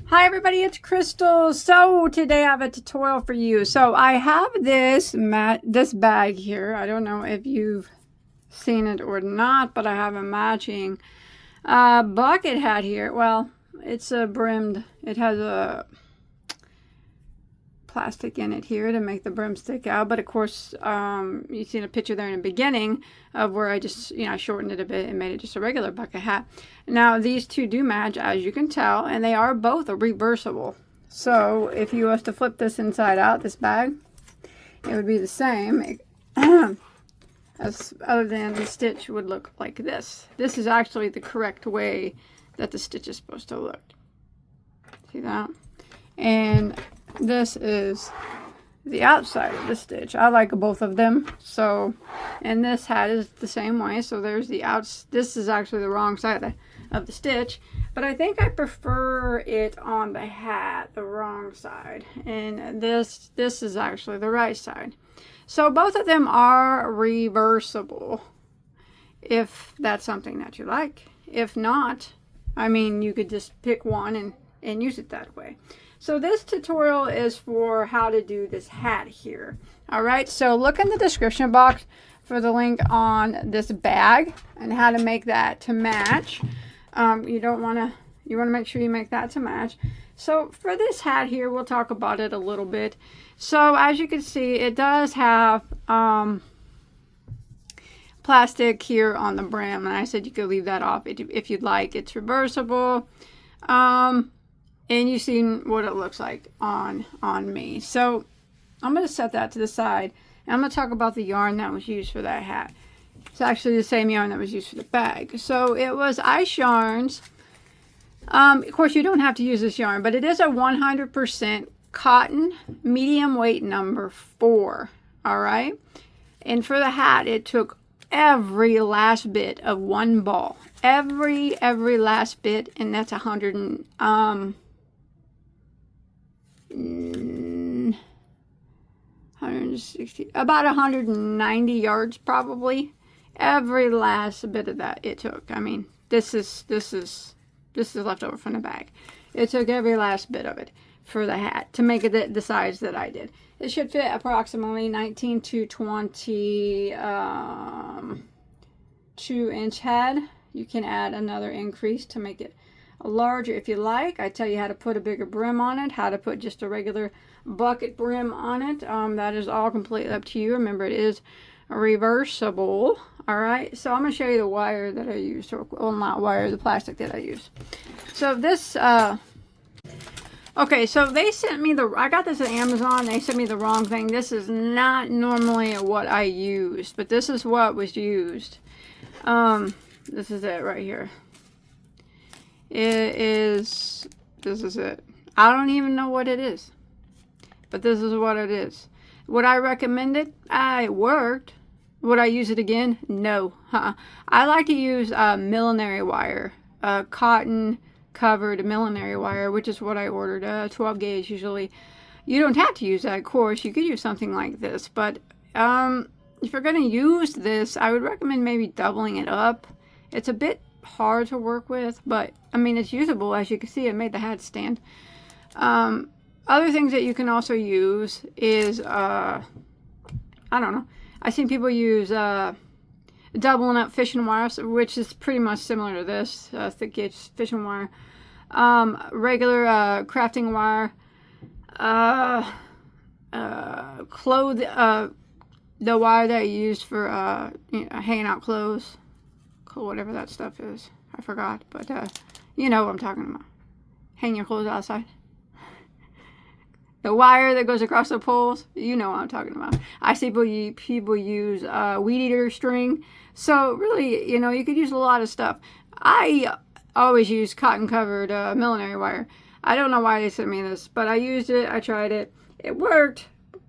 Hi everybody, it's Crystal. So today I have a tutorial for you. So I have this bag here. I don't know if you've seen it or not, but I have a matching bucket hat here. Well, it's a brimmed. It has a plastic in it here to make the brim stick out, but of course you've seen a picture there in the beginning of where I just shortened it a bit and made it just a regular bucket hat. Now these two do match, as you can tell, and they are both reversible. So if you was to flip this inside out, this bag, it would be the same as other than the stitch would look like this. This is actually the correct way that the stitch is supposed to look. See that? And this is the outside of the stitch. I like both of them. So, and this hat is the same way. So there's the outs. This is actually the wrong side of the stitch, but I think I prefer it on the hat, the wrong side. And this is actually the right side. So both of them are reversible, if that's something that you like. If not, I mean, you could just pick one and use it that way. So this tutorial is for how to do this hat here. All right, so look in the description box for the link on this bag and how to make that to match. You want to make sure you make that to match. So for this hat here, we'll talk about it a little bit. So as you can see, it does have plastic here on the brim, and I said you could leave that off if you'd like. It's reversible. And you've seen what it looks like on me. So I'm going to set that to the side. And I'm going to talk about the yarn that was used for that hat. It's actually the same yarn that was used for the bag. So it was Ice Yarns. Of course, you don't have to use this yarn, but it is a 100% cotton, medium weight number 4. All right. And for the hat, it took every last bit of one ball. Every last bit. And that's 160, about 190 yards probably. Every last bit of that it took. I mean, this is left over from the bag. It took every last bit of it for the hat to make it the size that I did. It should fit approximately 19 to 22 inch head. You can add another increase to make it larger if you like. I tell you how to put a bigger brim on it, how to put just a regular bucket brim on it. That is all completely up to you. Remember, it is reversible. All right, so I'm going to show you the wire that I used, or well, not wire, the plastic that I used. So this okay, so they sent me I got this at Amazon. They sent me the wrong thing. This is not normally what I used, but this is what was used. This is it right here. This is it. I don't even know what it is, but this is what it is. Would I recommend it? It worked. Would I use it again? No. I like to use millinery wire, cotton covered millinery wire, which is what I ordered, 12 gauge usually. You don't have to use that, of course. You could use something like this, but if you're going to use this, I would recommend maybe doubling it up. It's a bit hard to work with, but I mean, it's usable. As you can see, it made the hat stand. Other things that you can also use is I don't know, I've seen people use doubling up fishing wire, which is pretty much similar to this, thick gauge fishing wire, regular crafting wire, the wire that I used for hanging out clothes, whatever that stuff is. I forgot, but you know what I'm talking about. Hang your clothes outside. The wire that goes across the poles, you know what I'm talking about. I see people use weed eater string. So really, you could use a lot of stuff. I always use cotton covered millinery wire. I don't know why they sent me this, but I used it. I tried it. It worked.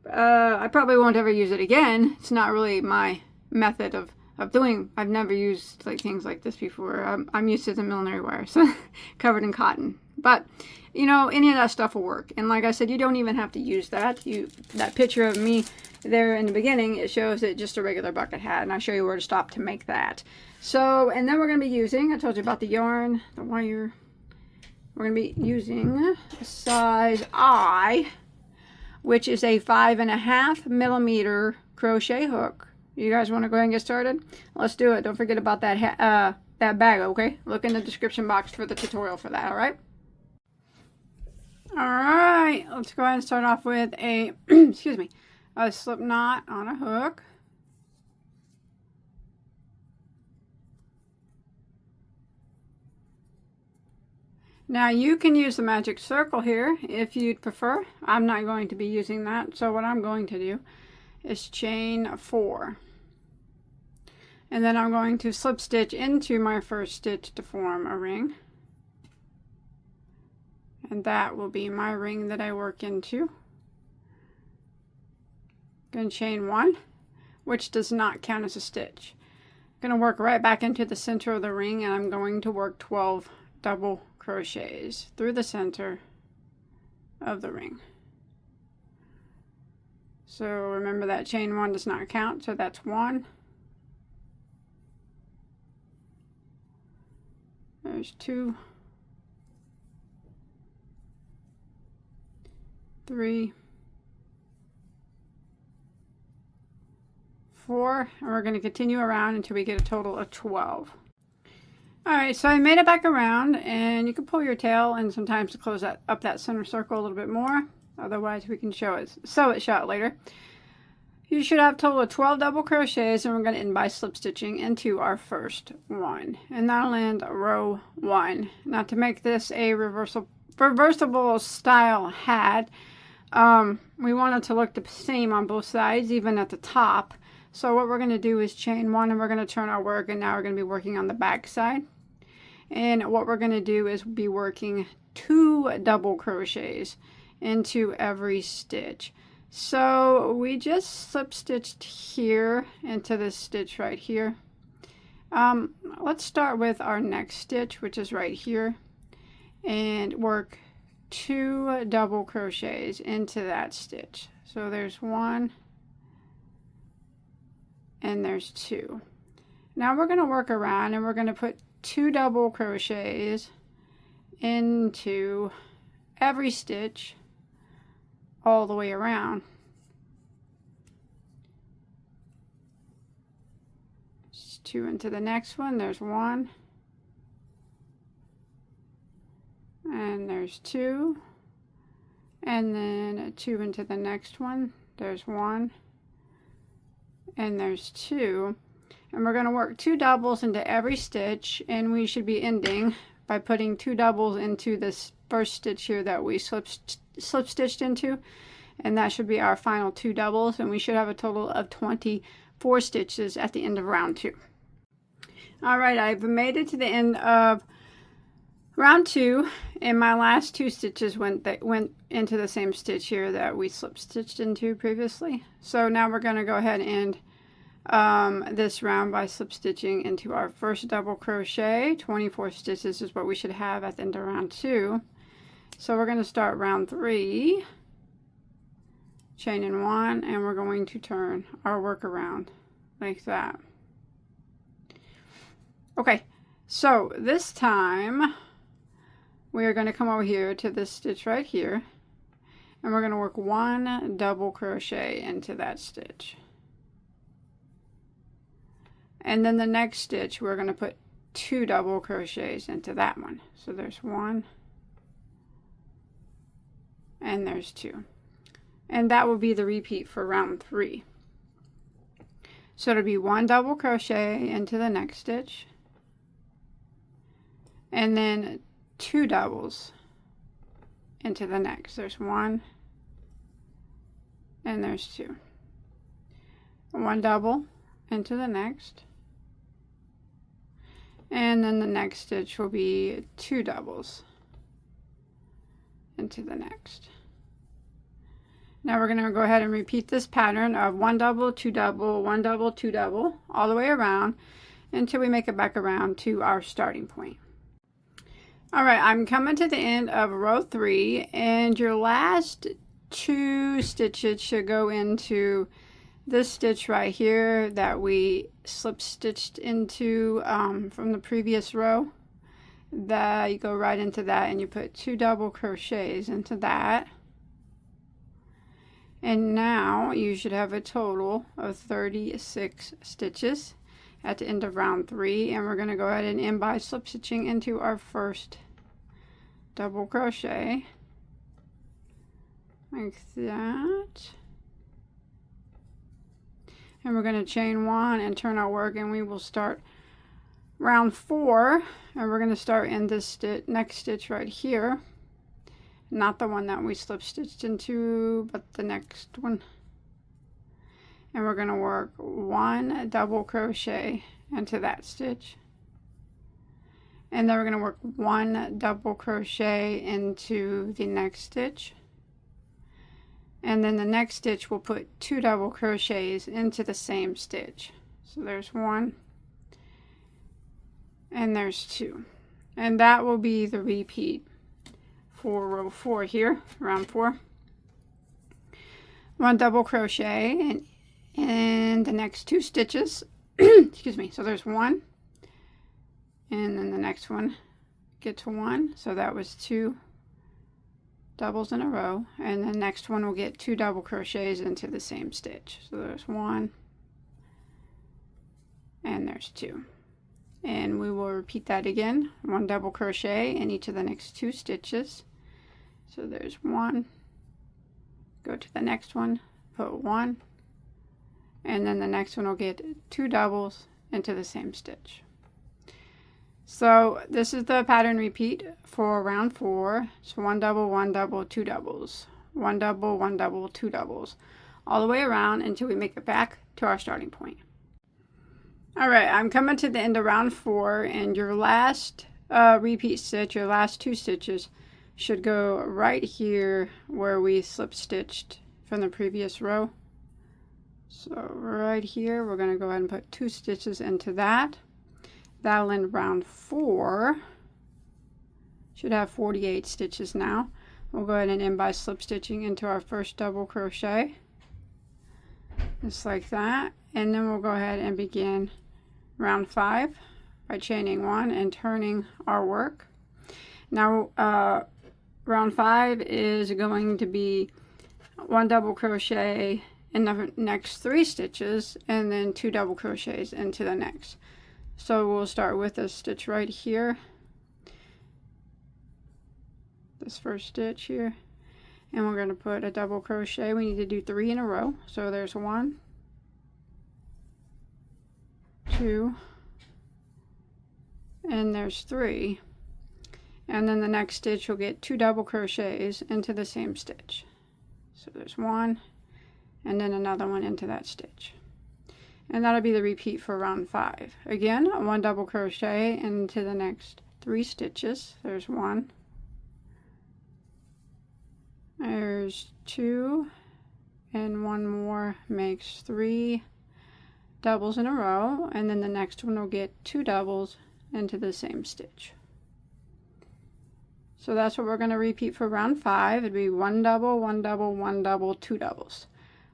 I probably won't ever use it again. It's not really my method of doing. I've never used things like this before. I'm used to the millinery wire, so covered in cotton. But any of that stuff will work. And like I said, you don't even have to use that. That picture of me there in the beginning, it shows it just a regular bucket hat, and I'll show you where to stop to make that. So, and then we're going to be using, I told you about the yarn, the wire, We're going to be using a size I, which is a 5.5 millimeter crochet hook. You guys want to go ahead and get started? Let's do it. Don't forget about that that bag, okay? Look in the description box for the tutorial for that, all right? All right, let's go ahead and start off with a, excuse me, a slip knot on a hook. Now you can use the magic circle here if you'd prefer. I'm not going to be using that, so what I'm going to do is chain 4. And then I'm going to slip stitch into my first stitch to form a ring. And that will be my ring that I work into. Going to chain 1, which does not count as a stitch. I'm going to work right back into the center of the ring, and I'm going to work 12 double crochets through the center of the ring. So remember that chain 1 does not count, so that's 1. There's 2, 3, 4, and we're going to continue around until we get a total of 12. Alright, so I made it back around, and you can pull your tail and sometimes to close up that center circle a little bit more. Otherwise we can sew it shut later. You should have a total of 12 double crochets, and we're going to end by slip stitching into our first one. And that'll end row 1. Now to make this a reversible style hat, we want it to look the same on both sides, even at the top. So what we're going to do is chain 1, and we're going to turn our work, and now we're going to be working on the back side. And what we're going to do is be working 2 double crochets into every stitch. So we just slip stitched here into this stitch right here. Let's start with our next stitch, which is right here, and work 2 double crochets into that stitch. So there's 1 and there's 2. Now we're going to work around, and we're going to put 2 double crochets into every stitch all the way around. Just 2 into the next one, there's 1, and there's 2, and then 2 into the next one, there's 1, and there's 2. And we're going to work 2 doubles into every stitch, and we should be ending by putting 2 doubles into this first stitch here that we slip stitched into, and that should be our final 2 doubles, and we should have a total of 24 stitches at the end of round 2. Alright, I've made it to the end of round 2, and my last 2 stitches went into the same stitch here that we slip stitched into previously. So now we're going to go ahead and this round by slip stitching into our first double crochet. 24 stitches is what we should have at the end of round 2. So we're going to start round 3, chaining 1, and we're going to turn our work around like that. Okay, so this time we are going to come over here to this stitch right here, and we're going to work 1 double crochet into that stitch. And then the next stitch, we're going to put 2 double crochets into that one. So there's 1, and there's 2. And that will be the repeat for round 3. So it'll be 1 double crochet into the next stitch, and then 2 doubles into the next. There's 1, and there's 2. 1 double into the next, and then the next stitch will be 2 doubles into the next. Now we're going to go ahead and repeat this pattern of 1 double, 2 double, 1 double, 2 double, all the way around until we make it back around to our starting point. Alright, I'm coming to the end of row 3, and your last 2 stitches should go into this stitch right here that we slip stitched into from the previous row. that you go right into that and you put 2 double crochets into that. And now you should have a total of 36 stitches at the end of round 3, and we're going to go ahead and end by slip stitching into our first double crochet like that. And we're going to chain 1 and turn our work, and we will start round 4, and we're going to start in this next stitch right here, not the one that we slip stitched into, but the next one. And we're going to work 1 double crochet into that stitch, and then we're going to work 1 double crochet into the next stitch, and then the next stitch we'll put 2 double crochets into the same stitch. So there's 1 and there's 2, and that will be the repeat for row 4 here, round 4. 1 double crochet in the next 2 stitches. Excuse me. So there's 1, and then the next one get to 1, so that was 2 doubles in a row, and the next one will get 2 double crochets into the same stitch. So there's 1 and there's 2, and we will repeat that again. 1 double crochet in each of the next 2 stitches. So there's 1, go to the next one, put 1, and then the next one will get 2 doubles into the same stitch. So this is the pattern repeat for round 4. So 1 double, 1 double, 2 doubles, 1 double, 1 double, 2 doubles, all the way around until we make it back to our starting point. All right, I'm coming to the end of round 4, and your last repeat stitch, your last 2 stitches, should go right here where we slip stitched from the previous row. So right here, we're going to go ahead and put 2 stitches into that. That'll end round 4. Should have 48 stitches now. We'll go ahead and end by slip stitching into our first double crochet, just like that, and then we'll go ahead and begin round 5 by chaining 1 and turning our work. Now round 5 is going to be 1 double crochet in the next 3 stitches, and then 2 double crochets into the next. So we'll start with a stitch right here, this first stitch here, and we're going to put a double crochet. We need to do 3 in a row. So there's 1, 2, and there's 3, and then the next stitch you'll get 2 double crochets into the same stitch. So there's 1 and then another one into that stitch, and that'll be the repeat for round 5. Again, 1 double crochet into the next 3 stitches. There's 1, there's 2, and 1 more makes 3 doubles in a row, and then the next one will get 2 doubles into the same stitch. So that's what we're going to repeat for round 5. It'd be 1 double, 1 double, 1 double, 2 doubles,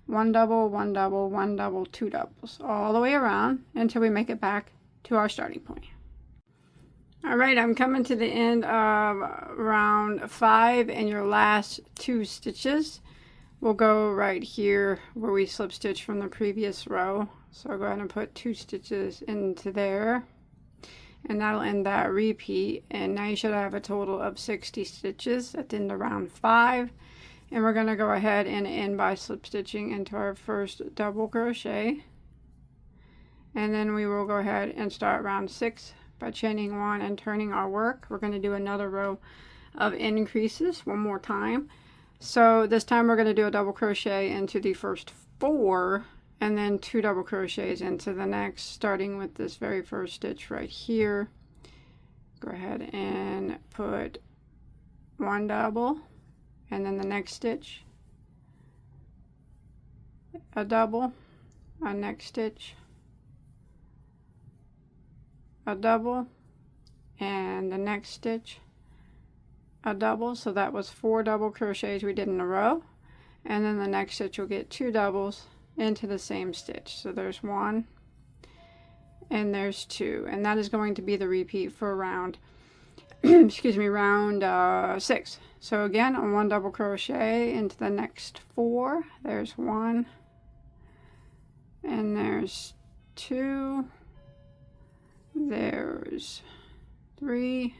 1 double, 1 double, 1 double, 2 doubles, all the way around until we make it back to our starting point. All right, I'm coming to the end of round 5, and your last 2 stitches will go right here where we slip stitch from the previous row. So I'll go ahead and put 2 stitches into there, and that'll end that repeat. And now you should have a total of 60 stitches at the end of round 5. And we're going to go ahead and end by slip stitching into our first double crochet, and then we will go ahead and start round 6 by chaining 1 and turning our work. We're going to do another row of increases one more time. So this time we're going to do a double crochet into the first 4, and then 2 double crochets into the next, starting with this very first stitch right here. Go ahead and put 1 double, and then the next stitch, a double, a next stitch, a double, and the next stitch, a double. So that was 4 double crochets we did in a row, and then the next stitch will get 2 doubles into the same stitch. So there's 1 and there's 2, and that is going to be the repeat for round excuse me, round 6. So again, 1 double crochet into the next 4. There's 1, and there's 2, there's 3,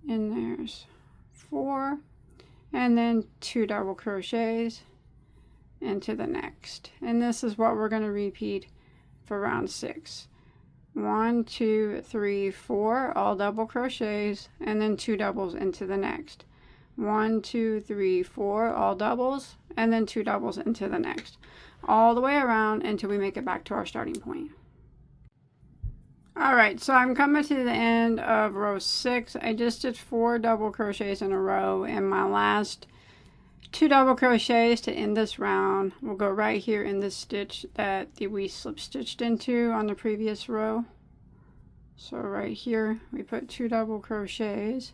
and there's 4, and then 2 double crochets into the next. And this is what we're going to repeat for round 6. 1, 2, 3, 4, all double crochets, and then 2 doubles into the next. 1, 2, 3, 4, all doubles, and then 2 doubles into the next, all the way around until we make it back to our starting point. Alright, so I'm coming to the end of row 6. I just did 4 double crochets in a row, and my last 2 double crochets to end this round will go right here in this stitch that we slip stitched into on the previous row. So right here we put 2 double crochets,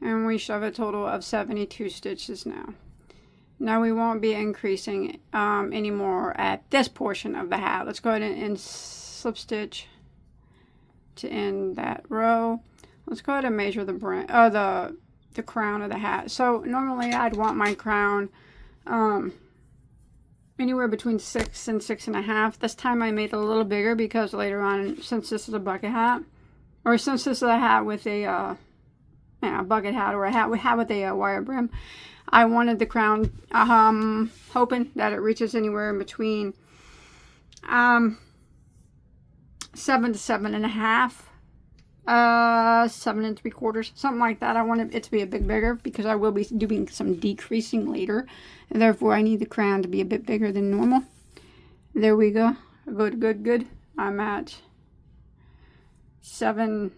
and we should have a total of 72 stitches now. Now we won't be increasing anymore at this portion of the hat. Let's go ahead and slip stitch to end that row. Let's go ahead and measure the brim, the crown of the hat. So normally I'd want my crown anywhere between 6 and 6.5. This time I made it a little bigger because later on, since this is a bucket hat, or since this is a hat with a bucket hat, or a hat with a wire brim, I wanted the crown, hoping that it reaches anywhere in between 7 to 7.5. 7 3/4, something like that. I want it to be a bit bigger because I will be doing some decreasing later, and therefore I need the crown to be a bit bigger than normal. There we go. Good. I'm at 7,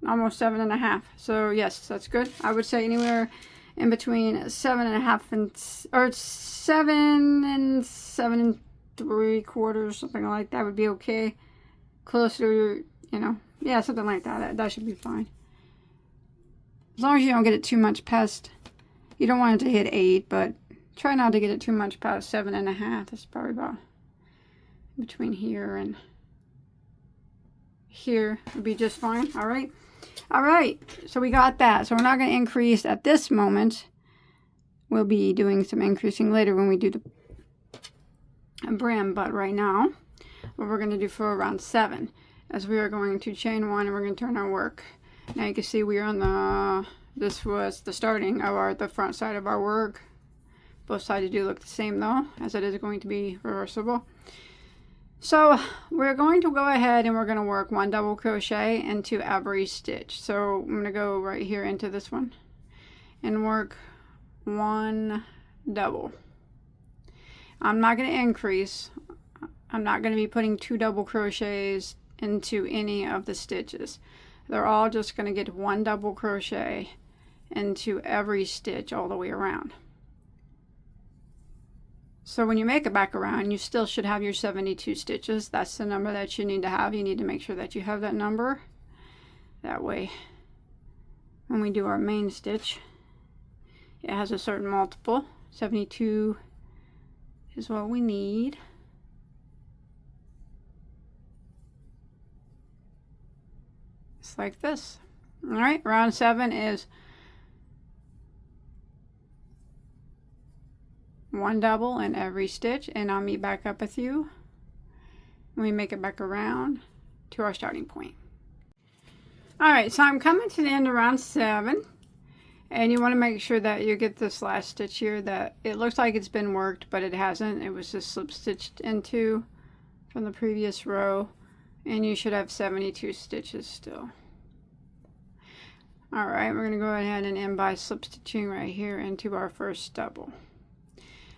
almost 7.5. So yes, that's good. I would say anywhere in between 7.5 or 7 and 7 3/4, something like that would be okay. Closer, yeah, something like that. That should be fine. As long as you don't get it too much past, you don't want it to hit 8, but try not to get it too much past 7.5. That's probably about between here and here would be just fine. All right, so we got that. So we're not going to increase at this moment. We'll be doing some increasing later when we do the brim, but right now what we're going to do for round 7 is we are going to chain 1 and we're going to turn our work. Now you can see we are on this was the starting of the front side of our work. Both sides do look the same though, as it is going to be reversible. So we're going to go ahead and we're going to work 1 double crochet into every stitch. So I'm going to go right here into this one and work 1 double. I'm not going to increase. I'm not going to be putting 2 double crochets into any of the stitches. They're all just going to get 1 double crochet into every stitch all the way around. So when you make it back around, you still should have your 72 stitches. That's the number that you need to have. You need to make sure that you have that number. That way, when we do our main stitch, it has a certain multiple. 72 is what we need. It's like this. All right, round 7 is 1 double in every stitch, and I'll meet back up with you when we make it back around to our starting point. All right, so I'm coming to the end of round 7, and you want to make sure that you get this last stitch here that it looks like it's been worked, but it hasn't. It was just slip stitched into from the previous row, and you should have 72 stitches still. All right, we're going to go ahead and end by slip stitching right here into our first double.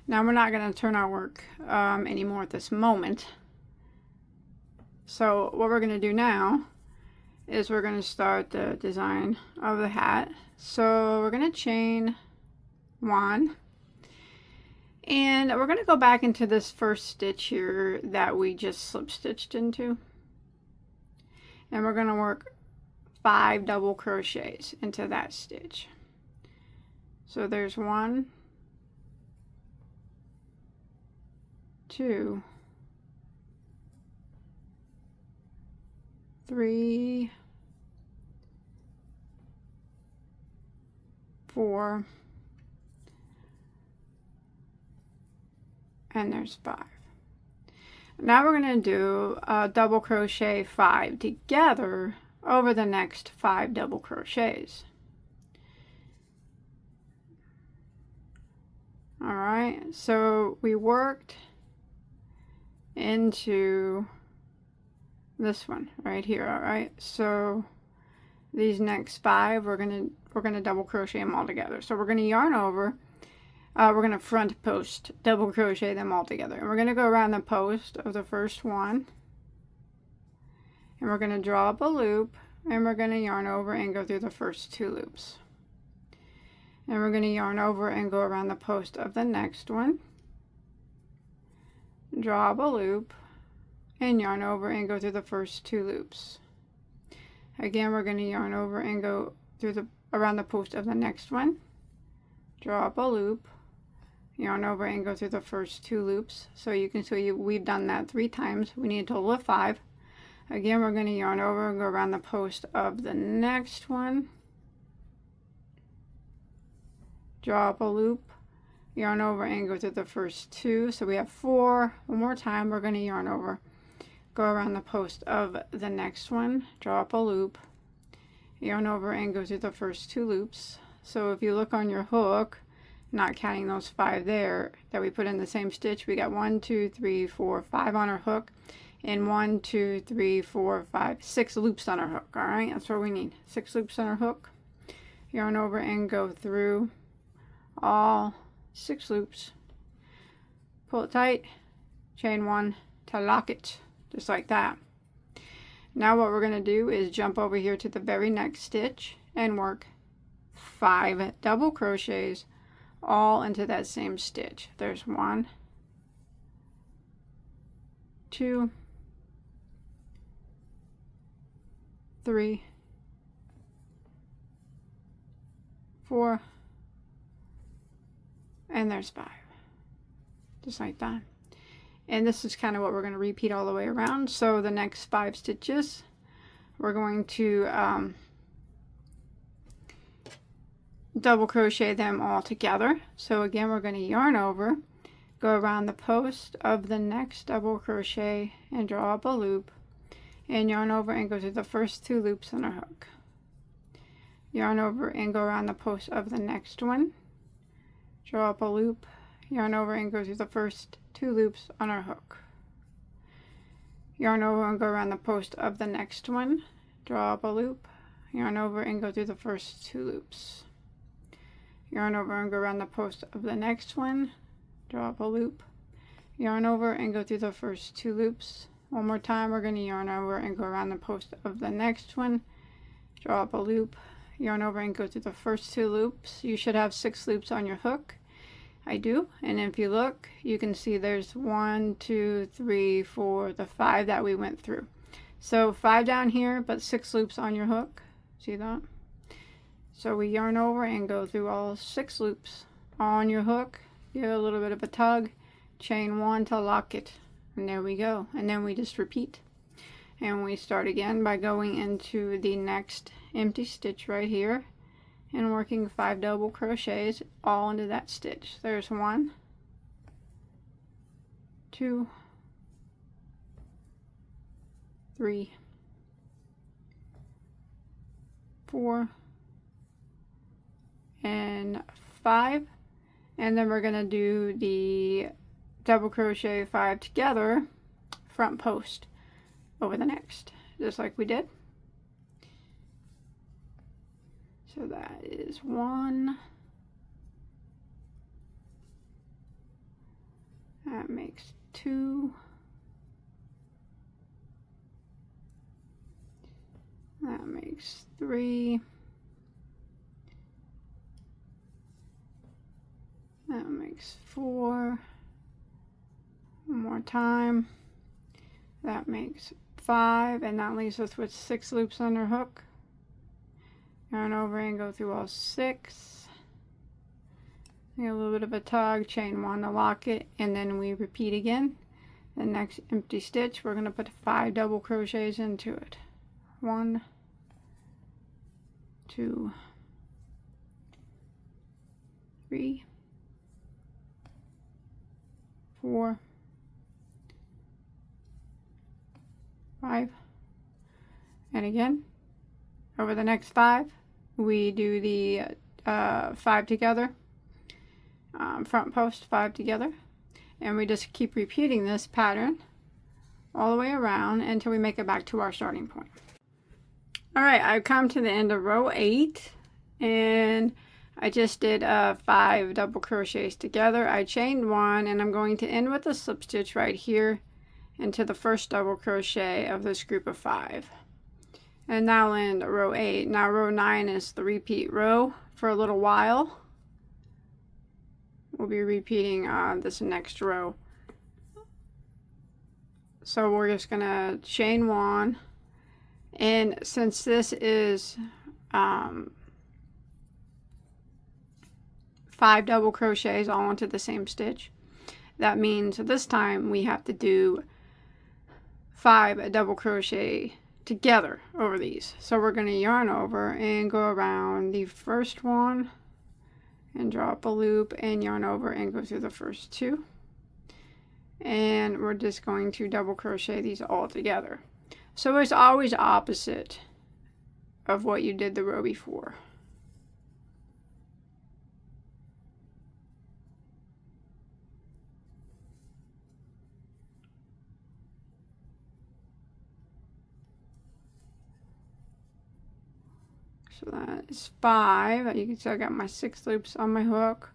Now we're not going to turn our work anymore at this moment. So what we're going to do now is we're going to start the design of the hat. So we're going to chain 1, and we're going to go back into this first stitch here that we just slip stitched into, and we're going to work 5 double crochets into that stitch. So there's 1, 2, 3, 4, and there's 5. Now we're going to do a double crochet 5 together over the next 5 double crochets. All right, so we worked into this one right here. All right, so these next 5 we're gonna double crochet them all together. So we're gonna yarn over. We're gonna front post double crochet them all together, and we're gonna go around the post of the first one, and we're gonna draw up a loop, and we're gonna yarn over and go through the first 2 loops, and we're gonna yarn over and go around the post of the next one, draw up a loop, and yarn over and go through the first 2 loops. Again, we're gonna yarn over and go through around the post of the next one, draw up a loop, yarn over and go through the first 2 loops. So you can see we've done that 3 times. We need a total of 5. Again, we're going to yarn over and go around the post of the next one, draw up a loop, yarn over and go through the first 2. So we have 4. One more time, we're going to yarn over, go around the post of the next one, draw up a loop, yarn over and go through the first 2 loops. So if you look on your hook, not counting those 5 there that we put in the same stitch, we got 1, 2, 3, 4, 5 on our hook, and 1, 2, 3, 4, 5, 6 loops on our hook. All right, that's what we need. 6 loops on our hook. Yarn over and go through all 6 loops. Pull it tight, chain 1 to lock it, just like that. Now what we're going to do is jump over here to the very next stitch and work 5 double crochets all into that same stitch. There's 1, 2, 3, 4, and there's 5, just like that. And this is kind of what we're going to repeat all the way around. So the next 5 stitches we're going to double crochet them all together. So again, we're going to yarn over, go around the post of the next double crochet and draw up a loop, and yarn over and go through the first 2 loops on our hook. Yarn over and go around the post of the next one, draw up a loop, yarn over and go through the first 2 loops on our hook. Yarn over and go around the post of the next one, draw up a loop, yarn over and go through the first 2 loops. Yarn over and go around the post of the next one, draw up a loop, yarn over and go through the first 2 loops. One more time, we're going to yarn over and go around the post of the next one, draw up a loop, yarn over and go through the first 2 loops. You should have 6 loops on your hook. I do, and if you look, you can see there's 1, 2, 3, 4, the 5 that we went through. So 5 down here, but 6 loops on your hook. See that? So we yarn over and go through all 6 loops on your hook, give it a little bit of a tug, chain 1 to lock it, and there we go. And then we just repeat. And we start again by going into the next empty stitch right here and working 5 double crochets all into that stitch. There's 1, 2, 3, 4, and 5, and then we're going to do the double crochet 5 together front post over the next, just like we did. So that is 1, that makes 2, that makes 3, that makes 4, one more time, that makes 5, and that leaves us with 6 loops on our hook. Yarn over and go through all 6, get a little bit of a tug, chain 1 to lock it, and then we repeat again. The next empty stitch, we're going to put 5 double crochets into it. 1, 2, 3, 4, 5, and again over the next 5 we do the 5 together, front post 5 together, and we just keep repeating this pattern all the way around until we make it back to our starting point. Alright, I've come to the end of row 8, and I just did 5 double crochets together. I chained 1, and I'm going to end with a slip stitch right here into the first double crochet of this group of 5. And now I'll end row 8. Now row 9 is the repeat row for a little while. We'll be repeating this next row. So we're just gonna chain 1, and since this is 5 double crochets all into the same stitch, that means this time we have to do 5 double crochet together over these. So we're going to yarn over and go around the first one and draw up a loop and yarn over and go through the first 2, and we're just going to double crochet these all together. So it's always opposite of what you did the row before. So that is 5. You can see I got my 6 loops on my hook.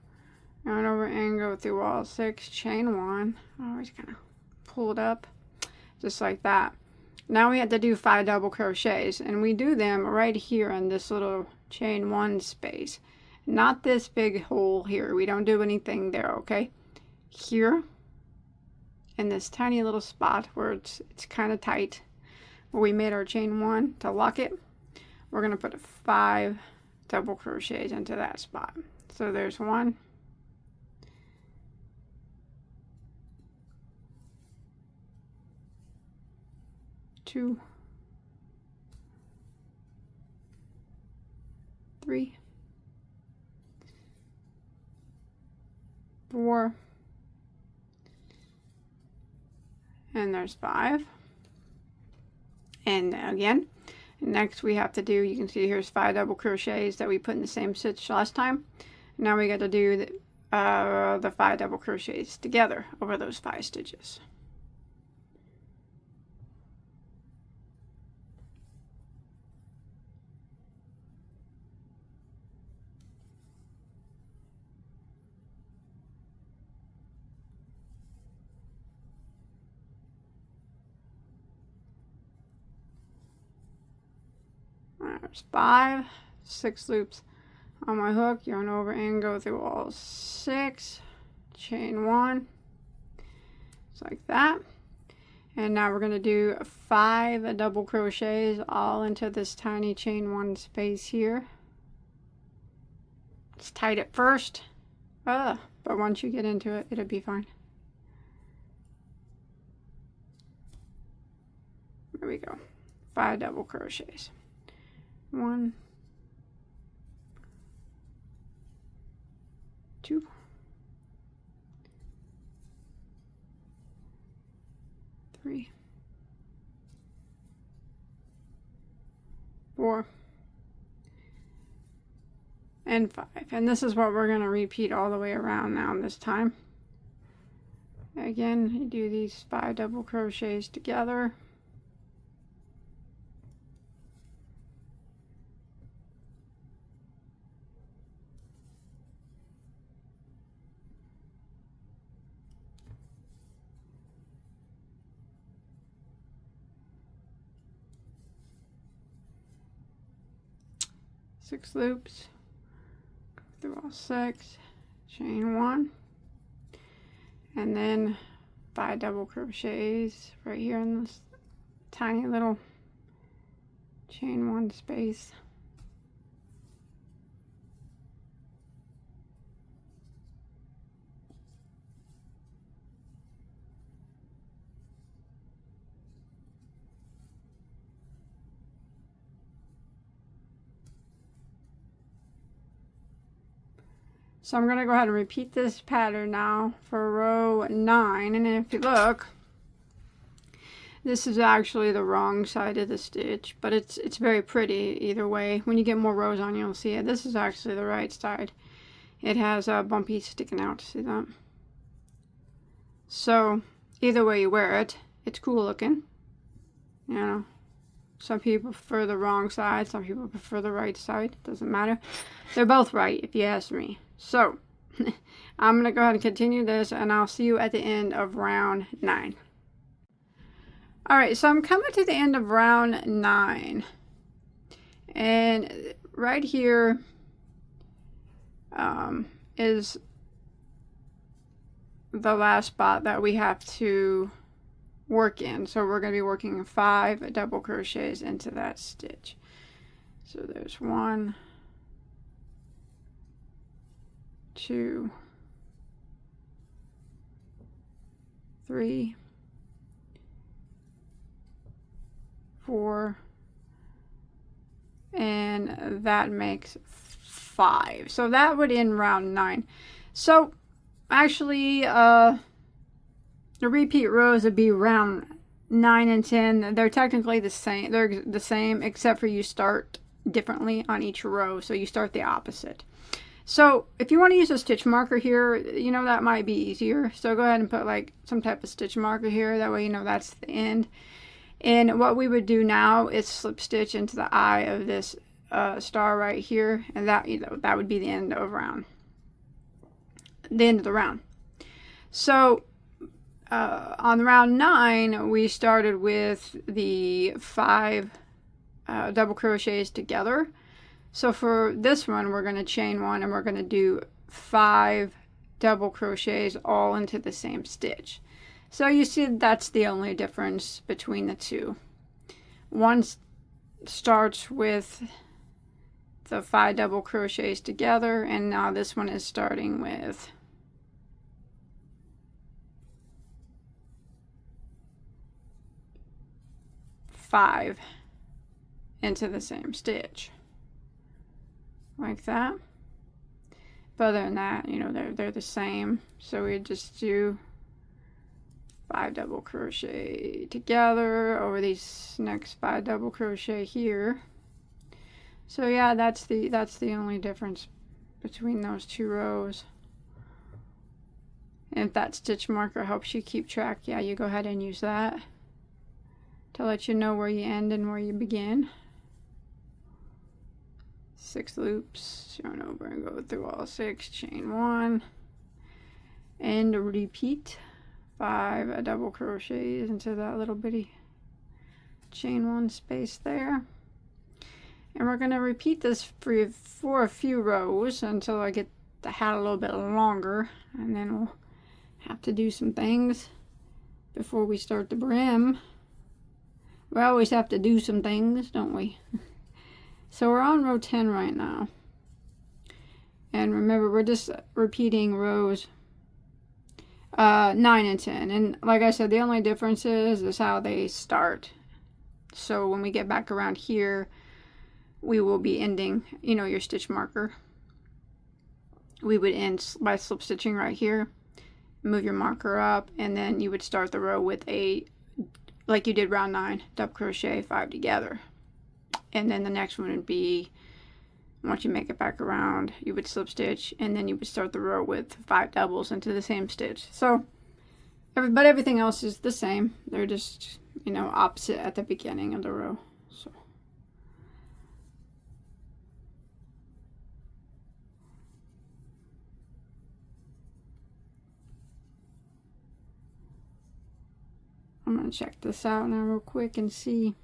Yarn over and go through all 6, chain 1. I always kind of pull it up just like that. Now we have to do 5 double crochets, and we do them right here in this little chain 1 space. Not this big hole here. We don't do anything there, okay? Here in this tiny little spot where it's kind of tight, where we made our chain 1 to lock it, we're going to put 5 double crochets into that spot. So there's 1, 2, 3, 4, and there's 5. And again, next we have to do, you can see here's 5 double crochets that we put in the same stitch last time. Now we got to do the 5 double crochets together over those 5 stitches. There's 5, 6 loops on my hook, yarn over and go through all 6, chain 1, just like that. And now we're going to do 5 double crochets all into this tiny chain 1 space here. It's tight at first, but once you get into it, it'll be fine. There we go. 5 double crochets. 1, 2, 3, 4, and 5. And this is what we're going to repeat all the way around now this time. Again, you do these 5 double crochets together. Six loops, go through all 6, chain 1, and then 5 double crochets right here in this tiny little chain 1 space. So I'm going to go ahead and repeat this pattern now for row 9. And if you look, this is actually the wrong side of the stitch, but it's very pretty either way. When you get more rows on, you'll see it. This is actually the right side. It has a bumpy sticking out. See that? So either way you wear it, it's cool looking. You know, some people prefer the wrong side, some people prefer the right side. Doesn't matter. They're both right if you ask me. So I'm going to go ahead and continue this, and I'll see you at the end of round 9. Alright, so I'm coming to the end of round 9. And right here is the last spot that we have to work in. So we're going to be working 5 double crochets into that stitch. So there's 1, 2, 3, 4, and that makes 5. So that would end round 9. So actually the repeat rows would be round 9 and 10. They're technically the same. They're the same except for you start differently on each row. So you start the opposite. So if you want to use a stitch marker here, you know, that might be easier. So go ahead and put like some type of stitch marker here. That way you know that's the end. And what we would do now is slip stitch into the eye of this star right here, and that, you know, that would be the end of round. The end of the round. So on round 9, we started with the 5 double crochets together. So for this one, we're going to chain 1, and we're going to do 5 double crochets all into the same stitch. So you see that's the only difference between the two. One starts with the 5 double crochets together, and now this one is starting with 5 into the same stitch. Like that. But other than that, you know, they're the same. So we just do 5 double crochet together over these next 5 double crochet here. So yeah, that's the only difference between those 2 rows. And if that stitch marker helps you keep track, yeah, you go ahead and use that to let you know where you end and where you begin. 6 loops, yarn over and go through all 6, chain 1, and repeat 5 double crochets into that little bitty chain 1 space there. And we're going to repeat this for a few rows until I get the hat a little bit longer, and then we'll have to do some things before we start the brim. We always have to do some things, don't we? So we're on row 10 right now. And remember, we're just repeating rows 9 and 10. And like I said, the only difference is how they start. So when we get back around here, we will be ending, you know, your stitch marker. We would end by slip stitching right here, move your marker up, and then you would start the row with a, like you did round 9, double crochet 5 together. And then the next one would be, once you make it back around, you would slip stitch, and then you would start the row with 5 doubles into the same stitch. So, but everything else is the same. They're just, you know, opposite at the beginning of the row. So. I'm going to check this out now real quick and see.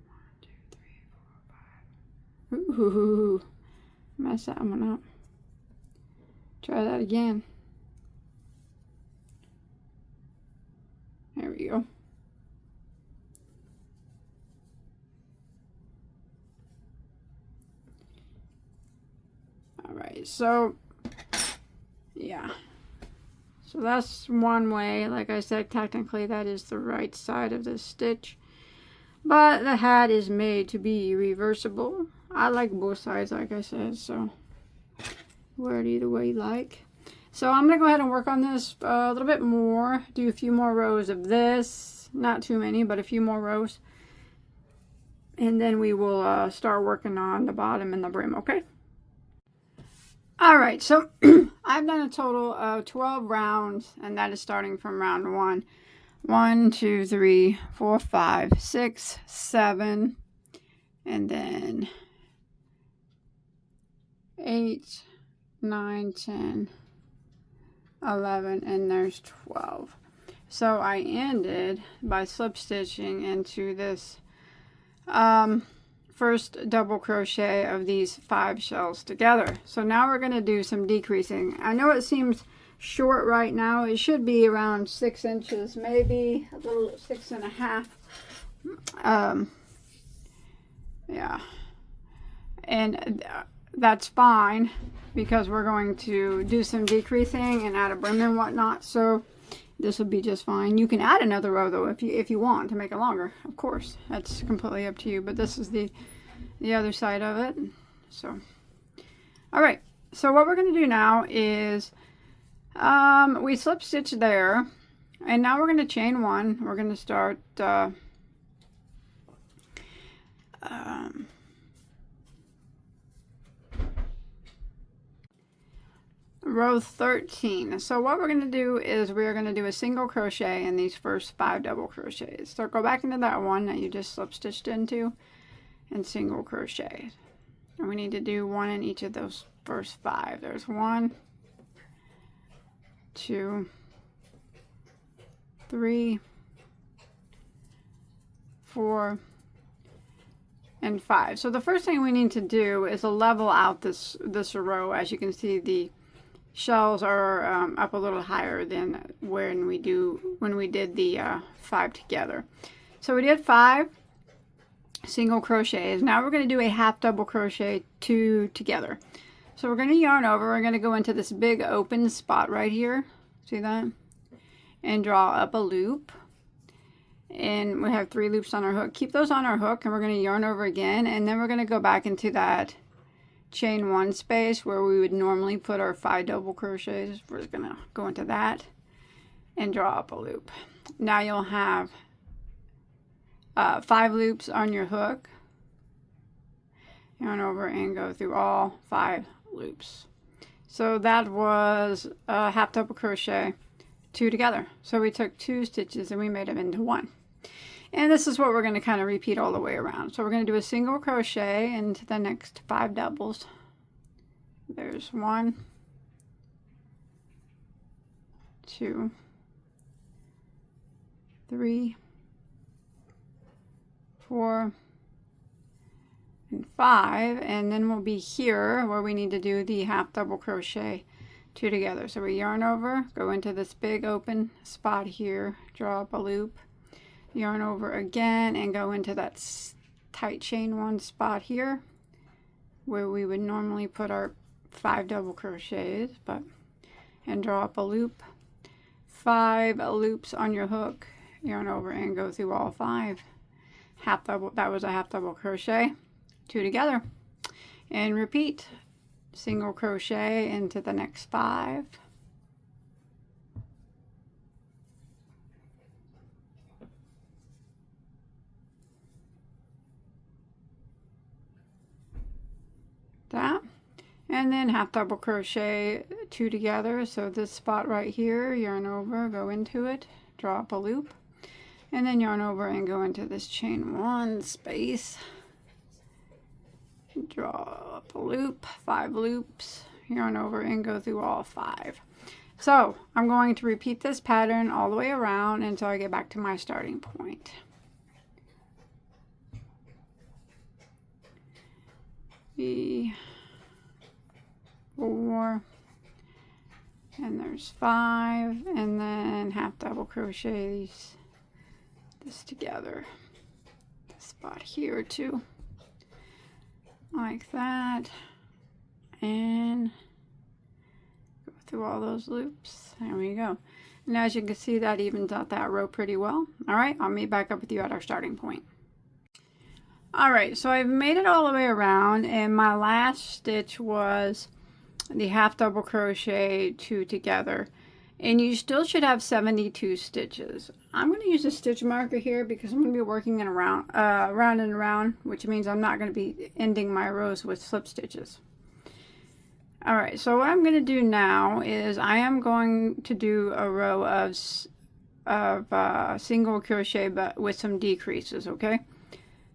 1, 2, 3, 4, 5. Ooh, mess that one up. Try that again. There we go. Alright, so yeah. So that's one way. Like I said, technically that is the right side of the stitch. But the hat is made to be reversible. I like both sides, like I said, so wear it either way you like. So I'm going to go ahead and work on this a little bit more. Do a few more rows of this. Not too many, but a few more rows. And then we will start working on the bottom and the brim, okay? Alright, so I've done a total of 12 rounds, and that is starting from round 1. 1, 2, 3, 4, 5, 6, 7, and then 8, 9, 10, 11, and there's 12. So I ended by slip stitching into this first double crochet of these 5 shells together. So now we're going to do some decreasing. I know it seems short right now. It should be around 6 inches, maybe a little 6.5. Yeah, and that's fine because we're going to do some decreasing and add a brim and whatnot, so this will be just fine. You can add another row though if you want to make it longer, of course. That's completely up to you, but this is the other side of it. So all right, so what we're going to do now is we slip stitch there, and now we're going to chain 1. We're going to start row 13. So what we're going to do is we're going to do a single crochet in these first 5 double crochets. So go back into that one that you just slip stitched into and single crochet. And we need to do 1 in each of those first 5. There's 1, 2, 3, 4, and 5. So the first thing we need to do is level out this row. As you can see, the shells are up a little higher than when we did the 5 together. So we did 5 single crochets. Now we're going to do a half double crochet 2 together. So we're going to yarn over. We're going to go into this big open spot right here. See that? And draw up a loop. And we have 3 loops on our hook. Keep those on our hook, and we're going to yarn over again, and then we're going to go back into that chain 1 space where we would normally put our 5 double crochets. We're just going to go into that and draw up a loop. Now you'll have 5 loops on your hook. Yarn over and go through all 5 loops. So that was a half double crochet 2 together. So we took 2 stitches and we made them into 1. And this is what we're going to kind of repeat all the way around. So we're going to do a single crochet into the next 5 doubles. There's 1, 2, 3, 4, and 5, and then we'll be here where we need to do the half double crochet 2 together. So we yarn over, go into this big open spot here, draw up a loop, yarn over again, and go into that tight chain 1 spot here where we would normally put our 5 double crochets, and draw up a loop, 5 loops on your hook, yarn over and go through all 5. Half double, that was a half double crochet 2 together, and repeat. Single crochet into the next 5. That, and then half double crochet 2 together. So this spot right here, yarn over, go into it, draw up a loop, and then yarn over and go into this chain 1 space, draw up a loop, 5 loops, yarn over and go through all 5. So I'm going to repeat this pattern all the way around until I get back to my starting point. The 4, and there's 5, and then half double crochet this together, this spot here too, like that, and go through all those loops. There we go. And as you can see, that evens out that row pretty well. All right, I'll meet back up with you at our starting point. Alright, so I've made it all the way around, and my last stitch was the half double crochet 2 together, and you still should have 72 stitches. I'm going to use a stitch marker here because I'm going to be working in around round and around, which means I'm not going to be ending my rows with slip stitches. Alright, so what I'm going to do now is I am going to do a row of single crochet but with some decreases, okay?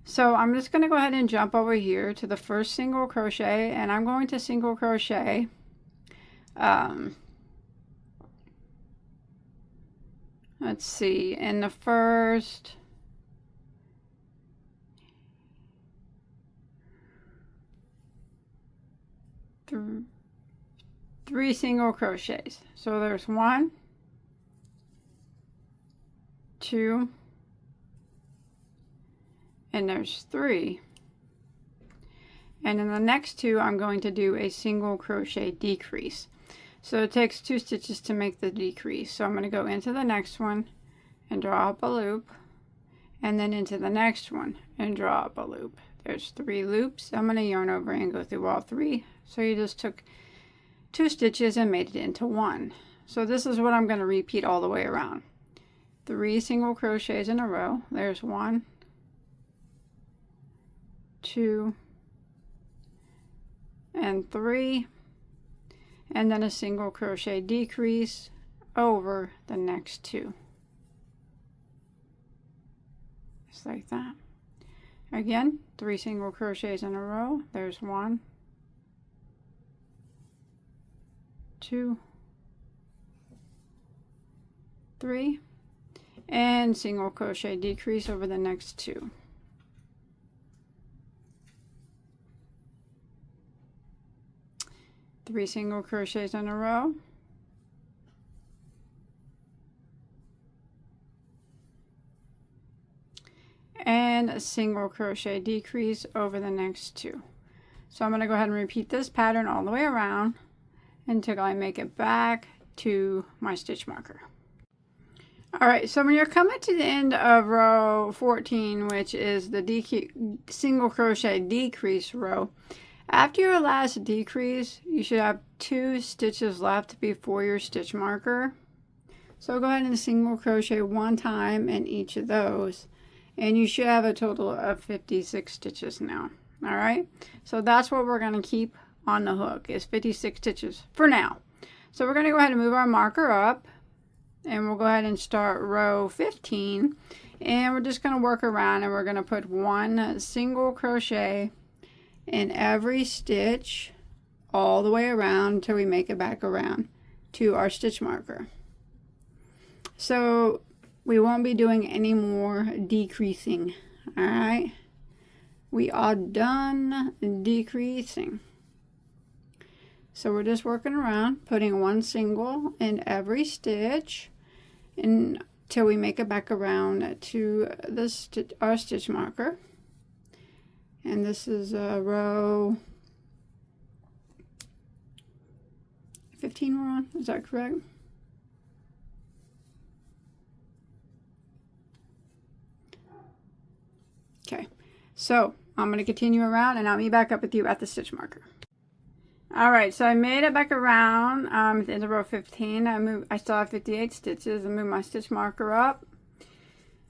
So I'm just going to go ahead and jump over here to the first single crochet, and I'm going to single crochet let's see, in the first three single crochets. So there's 1, 2, and there's 3, and in the next 2 I'm going to do a single crochet decrease. So it takes 2 stitches to make the decrease. So I'm going to go into the next one and draw up a loop, and then into the next one and draw up a loop. There's 3 loops. I'm going to yarn over and go through all 3. So you just took 2 stitches and made it into 1. So this is what I'm going to repeat all the way around. 3 single crochets in a row. There's 1, 2, and 3, and then a single crochet decrease over the next 2, just like that. Again, 3 single crochets in a row. There's 1, 2, 3, and single crochet decrease over the next 2. Three single crochets in a row, and a single crochet decrease over the next 2. So I'm going to go ahead and repeat this pattern all the way around until I make it back to my stitch marker. Alright, so when you're coming to the end of row 14, which is the single crochet decrease row, after your last decrease, you should have 2 stitches left before your stitch marker. So go ahead and single crochet 1 time in each of those, and you should have a total of 56 stitches now. Alright, so that's what we're going to keep on the hook, is 56 stitches for now. So we're going to go ahead and move our marker up, and we'll go ahead and start row 15, and we're just going to work around, and we're going to put 1 single crochet in every stitch all the way around until we make it back around to our stitch marker. So we won't be doing any more decreasing. Alright, we are done decreasing. So we're just working around, putting 1 single in every stitch until we make it back around to our stitch marker. And this is row 15 we're on, is that correct? Okay, so I'm going to continue around, and I'll meet back up with you at the stitch marker. Alright, so I made it back around at the end of row 15. I still have 58 stitches. I moved my stitch marker up.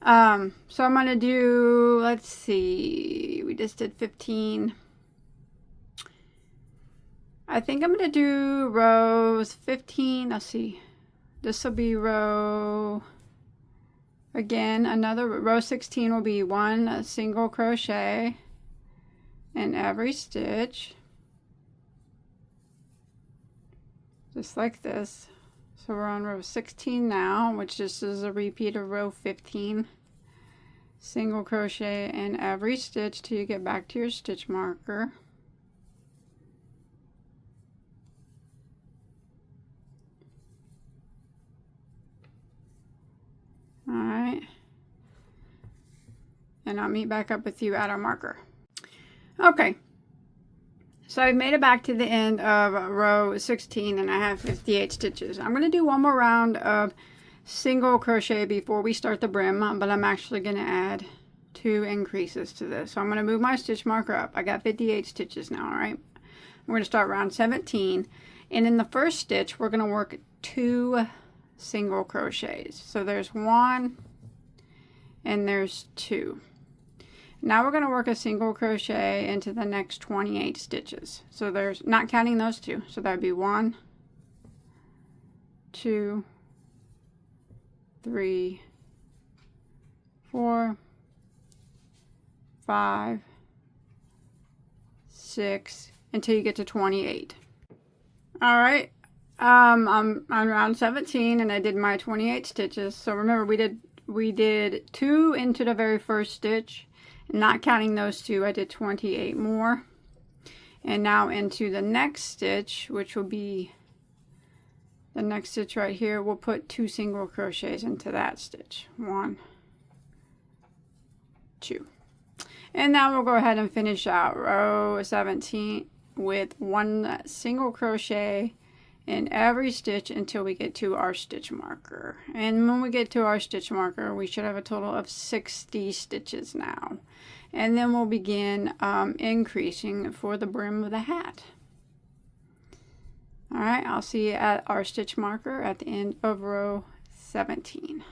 So I'm going to do, let's see, we just did 15. I think I'm going to do rows 15, let's see, this will be row, again, another row 16 will be 1 single crochet in every stitch, just like this. So we're on row 16 now, which just is a repeat of row 15. Single crochet in every stitch till you get back to your stitch marker. Alright. And I'll meet back up with you at our marker. Okay. So I've made it back to the end of row 16, and I have 58 stitches. I'm going to do one more round of single crochet before we start the brim, but I'm actually going to add 2 increases to this. So I'm going to move my stitch marker up. I got 58 stitches now, all right? We're going to start round 17, and in the first stitch we're going to work 2 single crochets. So there's 1 and there's 2. Now we're going to work a single crochet into the next 28 stitches. So there's, not counting those 2, so that would be 1, 2, 3, 4, 5, 6, until you get to 28. All right, I'm on round 17 and I did my 28 stitches. So remember, we did 2 into the very first stitch, not counting those 2. I did 28 more, and now into the next stitch, which will be the next stitch right here. We'll put 2 single crochets into that stitch. 1, 2. And now we'll go ahead and finish out row 17 with 1 single crochet in every stitch until we get to our stitch marker. And when we get to our stitch marker, we should have a total of 60 stitches now. And then we'll begin increasing for the brim of the hat. All right, I'll see you at our stitch marker at the end of row 17.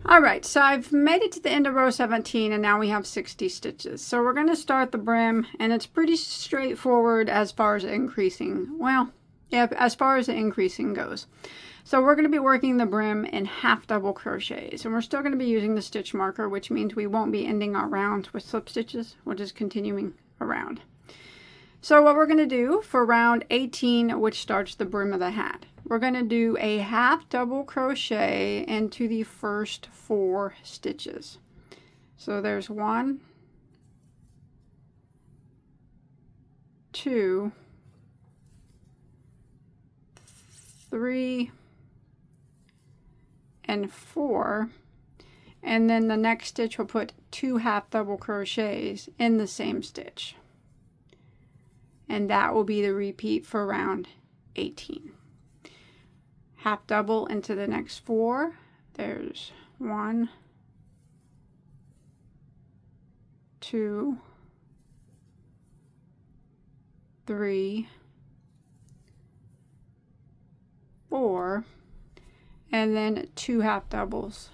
Alright, so I've made it to the end of row 17 and now we have 60 stitches. So we're going to start the brim, and it's pretty straightforward as far as increasing. Well, yeah, as far as the increasing goes. So we're going to be working the brim in half double crochets, and we're still going to be using the stitch marker, which means we won't be ending our rounds with slip stitches. We're just continuing around. So what we're going to do for round 18, which starts the brim of the hat, we're going to do a half double crochet into the first 4 stitches. So there's 1, 2, 3, and 4. And then the next stitch will put 2 half double crochets in the same stitch. And that will be the repeat for round 18. Half double into the next 4. There's 1, 2, 3, 4, and then 2 half doubles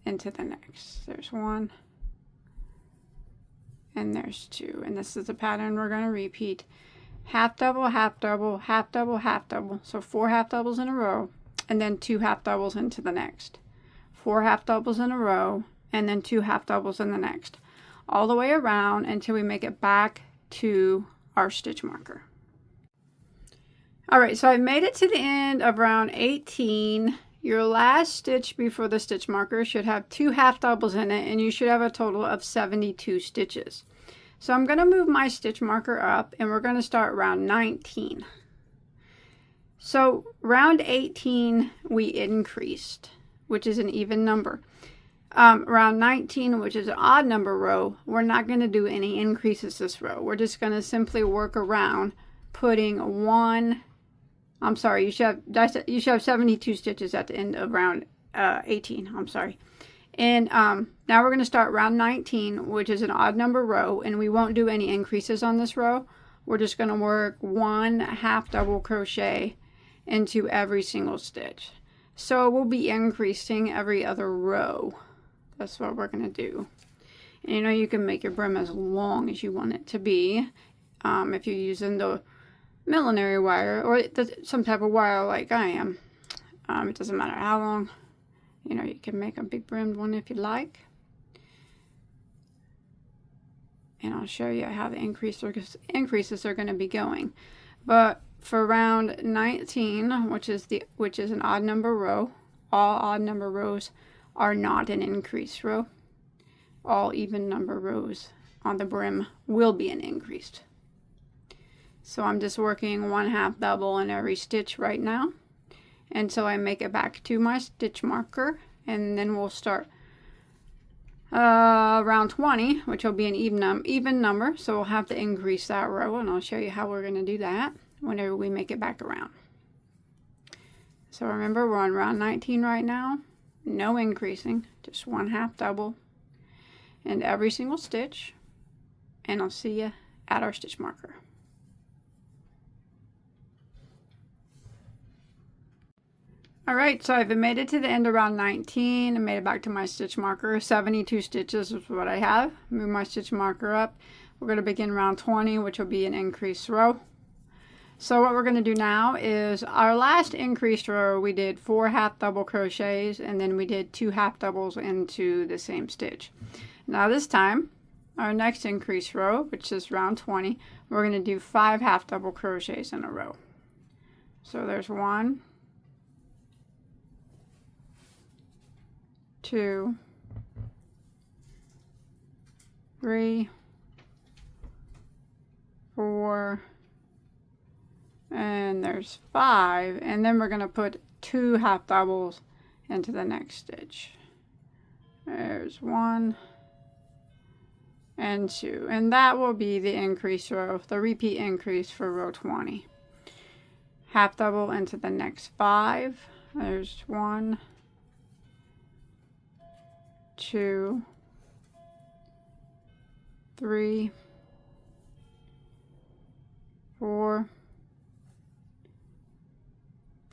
into the next. There's 1, and there's 2, and this is the pattern we're going to repeat. Half double, half double, half double, half double. So 4 half doubles in a row, and then 2 half doubles into the next. 4 half doubles in a row, and then 2 half doubles in the next. All the way around until we make it back to our stitch marker. Alright, so I've made it to the end of round 18. Your last stitch before the stitch marker should have 2 half doubles in it, and you should have a total of 72 stitches. So I'm going to move my stitch marker up, and we're going to start round 19. So round 18 we increased, which is an even number. Round 19, which is an odd number row, we're not going to do any increases this row. We're just going to simply work around putting 1, I'm sorry, you should have 72 stitches at the end of round 18, I'm sorry. And now we're going to start round 19, which is an odd number row, and we won't do any increases on this row. We're just going to work 1 half double crochet into every single stitch. So we'll be increasing every other row. That's what we're going to do. And you know, you can make your brim as long as you want it to be if you're using the millinery wire or some type of wire like I am. It doesn't matter how long. You know, you can make a big brimmed one if you like. And I'll show you how the increases are going to be going. But for round 19, which is an odd number row, all odd number rows are not an increase row. All even number rows on the brim will be an increased. So I'm just working 1 half double in every stitch right now until I make it back to my stitch marker, and then we'll start round 20, which will be an even number, so we'll have to increase that row, and I'll show you how we're going to do that whenever we make it back around. So remember, we're on round 19 right now, no increasing, just 1 half double in every single stitch, and I'll see you at our stitch marker. Alright, so I've made it to the end of round 19 and made it back to my stitch marker. 72 stitches is what I have. Move my stitch marker up. We're going to begin round 20, which will be an increased row. So what we're going to do now is our last increased row, we did 4 half double crochets, and then we did 2 half doubles into the same stitch. Now this time, our next increased row, which is round 20, we're going to do 5 half double crochets in a row. So there's 1, 2, 3, 4, and there's 5, and then we're going to put 2 half doubles into the next stitch. There's 1 and 2, and that will be the increase row, the repeat increase for row 20. Half double into the next 5. There's 1, 2, 3, 4,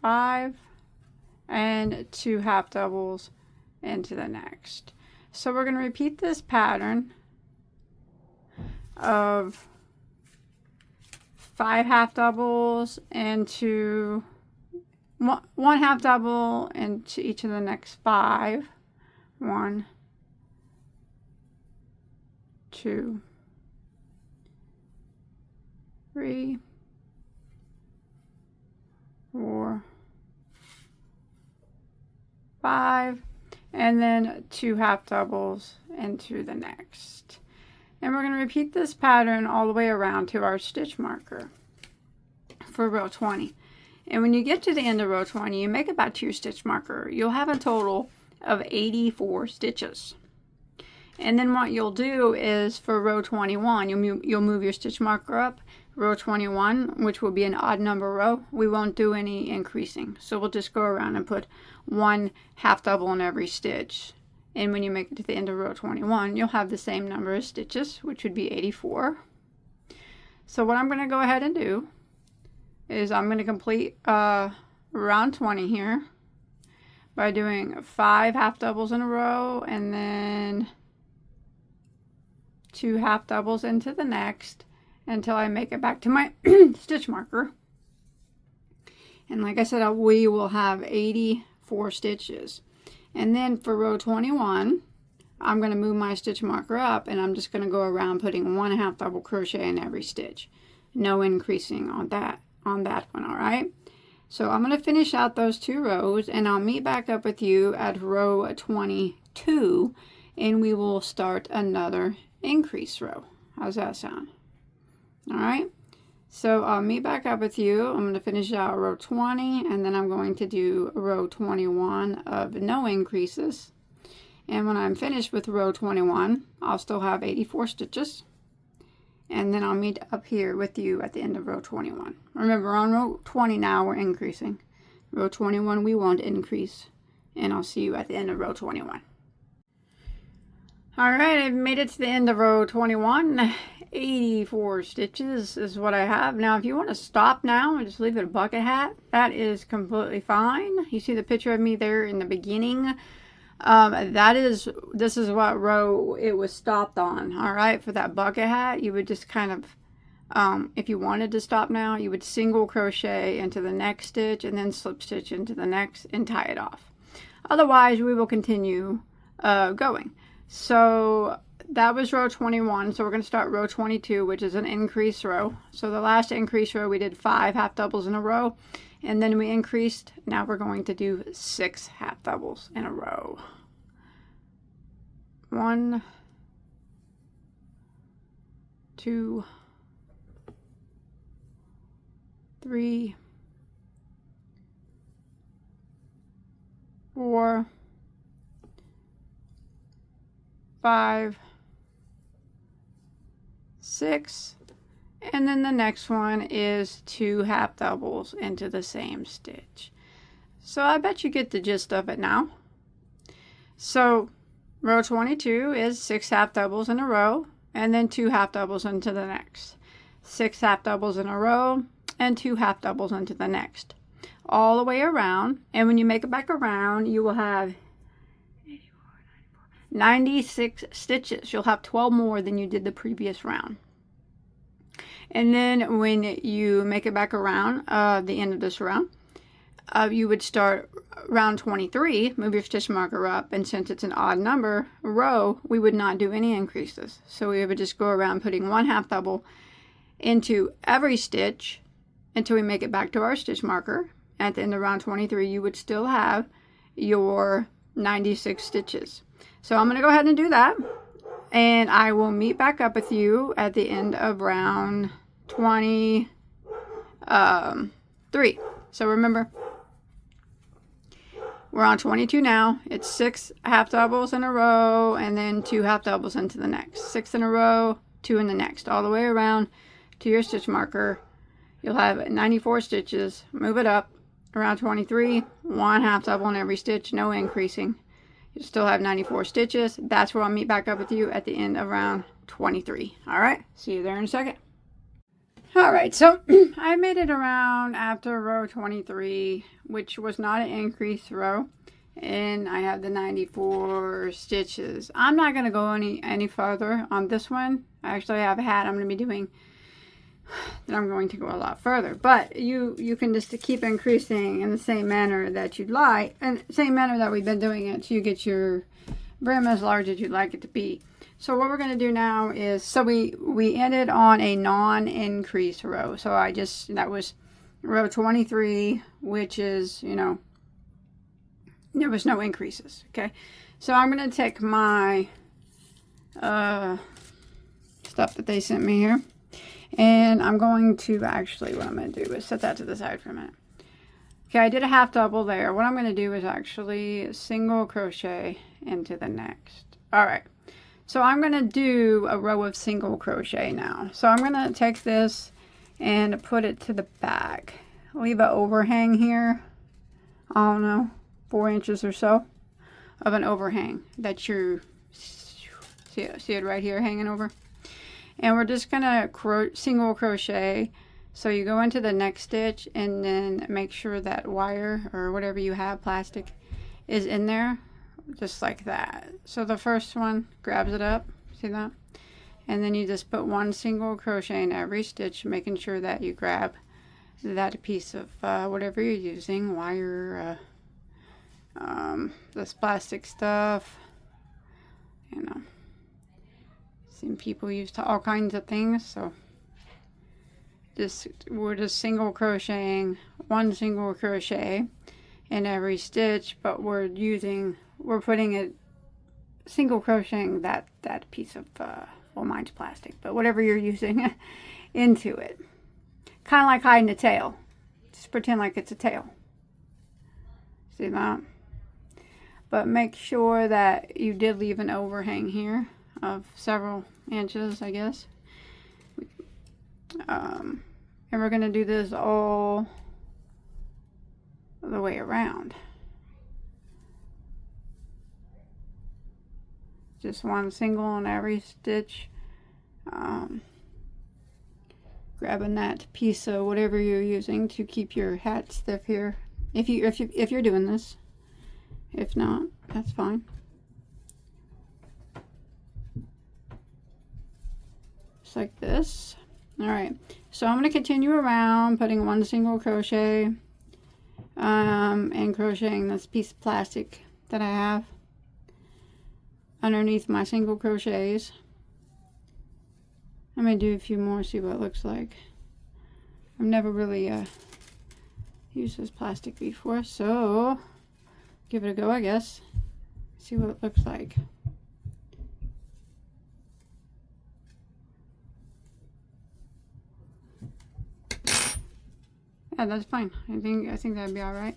5, and 2 half doubles into the next. So we're going to repeat this pattern of 5 half doubles into 1 half double into each of the next 5. 1, 2, 3, 4, 5, and then 2 half doubles into the next. And we're going to repeat this pattern all the way around to our stitch marker for row 20. And when you get to the end of row 20, you make it back to your stitch marker. You'll have a total of 84 stitches. And then what you'll do is for row 21, you'll move your stitch marker up. Row 21, which will be an odd number row, we won't do any increasing. So we'll just go around and put 1 half double in every stitch. And when you make it to the end of row 21, you'll have the same number of stitches, which would be 84. So what I'm going to go ahead and do is I'm going to complete round 20 here by doing 5 half doubles in a row, and then 2 half doubles into the next until I make it back to my stitch marker. And like I said, we will have 84 stitches. And then for row 21, I'm going to move my stitch marker up, and I'm just going to go around putting 1 half double crochet in every stitch. No increasing on that one, all right? So I'm going to finish out those 2 rows, and I'll meet back up with you at row 22, and we will start another increase row. How's that sound? All right, so I'll meet back up with you. I'm going to finish out row 20, and then I'm going to do row 21 of no increases. And when I'm finished with row 21, I'll still have 84 stitches. And then I'll meet up here with you at the end of row 21. Remember, on row 20 now, we're increasing. Row 21, we won't increase. And I'll see you at the end of row 21. All right, I've made it to the end of row 21. 84 stitches is what I have. Now, if you want to stop now and just leave it a bucket hat, that is completely fine. You see the picture of me there in the beginning? This is what row it was stopped on. All right, for that bucket hat, you would just kind of, if you wanted to stop now, you would single crochet into the next stitch and then slip stitch into the next and tie it off. Otherwise, we will continue going. So that was row 21. So we're going to start row 22, which is an increase row. So the last increase row, we did 5 half doubles in a row, and then we increased. Now we're going to do 6 half doubles in a row. 1, 2, 3, 4, 5, 6, and then the next one is 2 half doubles into the same stitch. So I bet you get the gist of it now. So row 22 is 6 half doubles in a row and then 2 half doubles into the next. 6 half doubles in a row and 2 half doubles into the next. All the way around, and when you make it back around, you will have 96 stitches. You'll have 12 more than you did the previous round. And then when you make it back around, the end of this round, you would start round 23, move your stitch marker up, and since it's an odd number row, we would not do any increases. So we would just go around putting 1 half double into every stitch until we make it back to our stitch marker. At the end of round 23, you would still have your 96 stitches. So I'm going to go ahead and do that, and I will meet back up with you at the end of round 23. So remember, we're on 22 now. It's 6 half doubles in a row and then 2 half doubles into the next. 6 in a row, 2 in the next, all the way around to your stitch marker. You'll have 94 stitches. Move it up around 23, 1 half double in every stitch, no increasing. You still have 94 stitches. That's where I'll meet back up with you at the end of round 23. All right, see you there in a second. All right, so I made it around after row 23, which was not an increase row, and I have the 94 stitches. I'm not going to go any further on this one. I actually have a hat I'm going to be doing that I'm going to go a lot further, but you can just keep increasing in the same manner that you'd like, and same manner that we've been doing it, so you get your brim as large as you'd like it to be. So what we're going to do now is, so we ended on a non-increase row. So that was row 23, which is, you know, there was no increases. Okay, so I'm going to take my stuff that they sent me here, and I'm going to actually, what I'm going to do is set that to the side for a minute. Okay, I did a half double there. What I'm going to do is actually single crochet into the next. All right, so I'm going to do a row of single crochet now. So I'm going to take this and put it to the back. Leave an overhang here. I don't know, 4 inches or so of an overhang that you see it right here hanging over. And we're just going to single crochet. So you go into the next stitch and then make sure that wire or whatever you have, plastic, is in there, just like that. So the first one grabs it up, see that? And then you just put 1 single crochet in every stitch, making sure that you grab that piece of whatever you're using, wire, this plastic stuff, you know. Seen people use to all kinds of things, so we're just single crocheting 1 single crochet in every stitch, but we're putting it single crocheting that piece of well, mine's plastic, but whatever you're using into it, kind of like hiding a tail. Just pretend like it's a tail. See that? But make sure that you did leave an overhang here of several inches, I guess. And we're going to do this all the way around. Just 1 single on every stitch. Grabbing that piece of whatever you're using to keep your hat stiff here. If you're doing this. If not, that's fine. Just like this. Alright, so I'm going to continue around putting 1 single crochet and crocheting this piece of plastic that I have underneath my single crochets. I'm going to do a few more, see what it looks like. I've never really used this plastic before, so give it a go, I guess. See what it looks like. Yeah, that's fine. I think that'd be all right.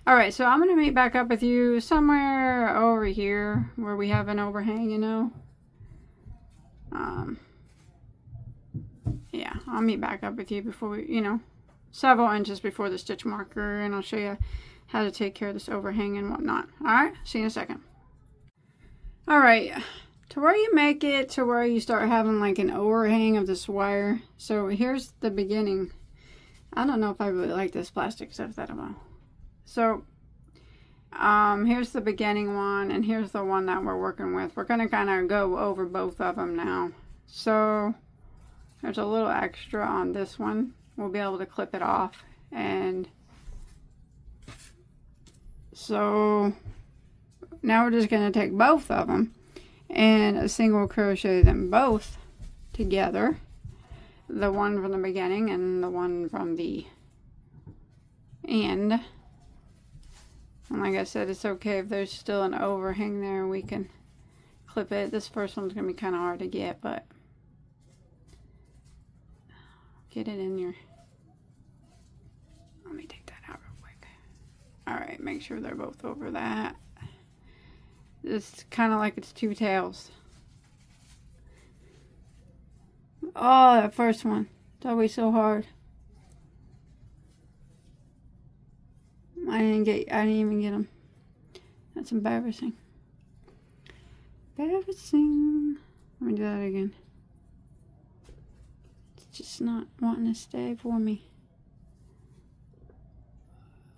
All right, so I'm gonna meet back up with you somewhere over here where we have an overhang, you know. Yeah, I'll meet back up with you before we, you know, several inches before the stitch marker, and I'll show you how to take care of this overhang and whatnot. All right, see you in a second. All right, to where you make it to where you start having like an overhang of this wire. So here's the beginning. I don't know if I really like this plastic stuff that well. So here's the beginning one, and here's the one that we're working with. We're gonna kind of go over both of them now. So there's a little extra on this one. We'll be able to clip it off, and so now we're just gonna take both of them and single crochet them both together. The one from the beginning and the one from the end. And like I said, it's okay if there's still an overhang there, we can clip it. This first one's going to be kind of hard to get, but get it in your... Let me take that out real quick. Alright, make sure they're both over that. It's kind of like it's two tails. Oh, that first one. It's always so hard. I didn't even get them. That's embarrassing. Embarrassing. Let me do that again. It's just not wanting to stay for me.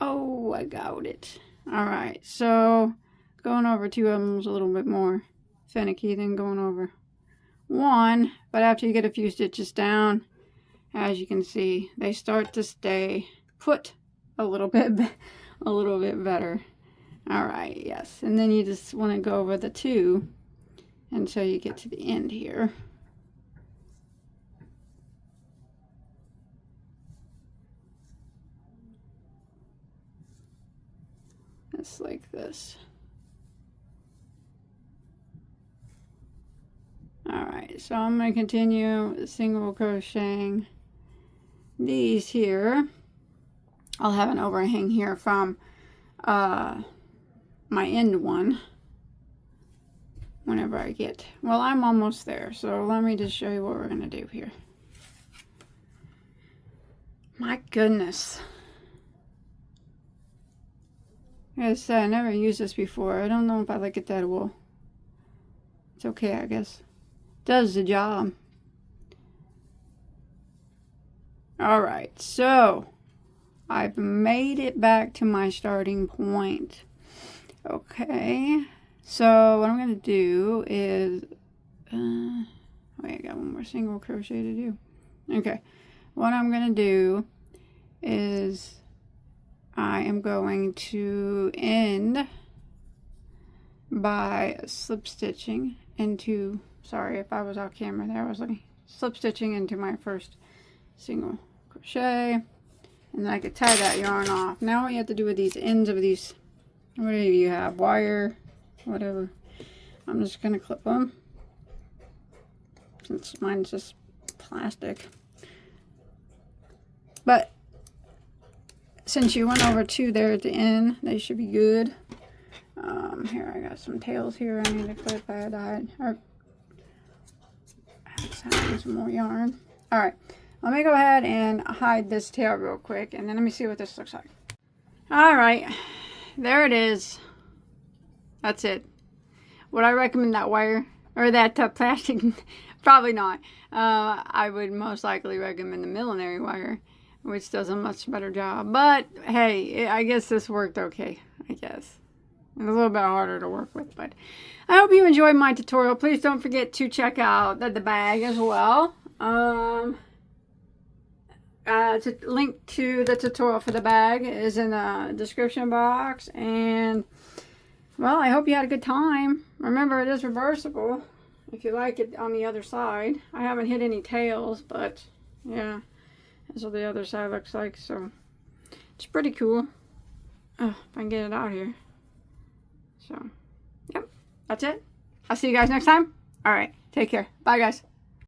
Oh, I got it. Alright, so going over two of them is a little bit more finicky than going over one. But after you get a few stitches down, as you can see, they start to stay put a little bit better. All right, yes, and then you just want to go over the two until you get to the end here. Just like this. All right, so I'm going to continue single crocheting these here. I'll have an overhang here from my end one whenever I get, well, I'm almost there, so let me just show you what we're going to do here. My goodness. Like I said, I never used this before. I don't know if I like it that well. It's okay, I guess. Does the job. Alright, so I've made it back to my starting point. Okay, so what I'm going to do is, wait, I got one more single crochet to do. Okay, what I'm going to do is I am going to end by slip stitching into, sorry if I was off camera there, I was looking, slip stitching into my first single crochet. And then I could tie that yarn off. Now what you have to do with these ends of these, whatever you have, wire, whatever, I'm just going to clip them. Since mine's just plastic. But since you went over two there at the end, they should be good. Here, I got some tails here I need to clip. I had to hide, or some more yarn. Alright. Let me go ahead and hide this tail real quick, and then let me see what this looks like. Alright, there it is. That's it. Would I recommend that wire, or that plastic? Probably not. I would most likely recommend the millinery wire, which does a much better job. But, hey, I guess this worked okay, I guess. It's a little bit harder to work with, but I hope you enjoyed my tutorial. Please don't forget to check out the bag as well. Link to the tutorial for the bag is in the description box, and well, I hope you had a good time. Remember, it is reversible if you like it on the other side. I haven't hit any tails, but yeah, that's what the other side looks like, so it's pretty cool. Oh, if I can get it out here. So yep, that's it. I'll see you guys next time. All right, take care. Bye guys.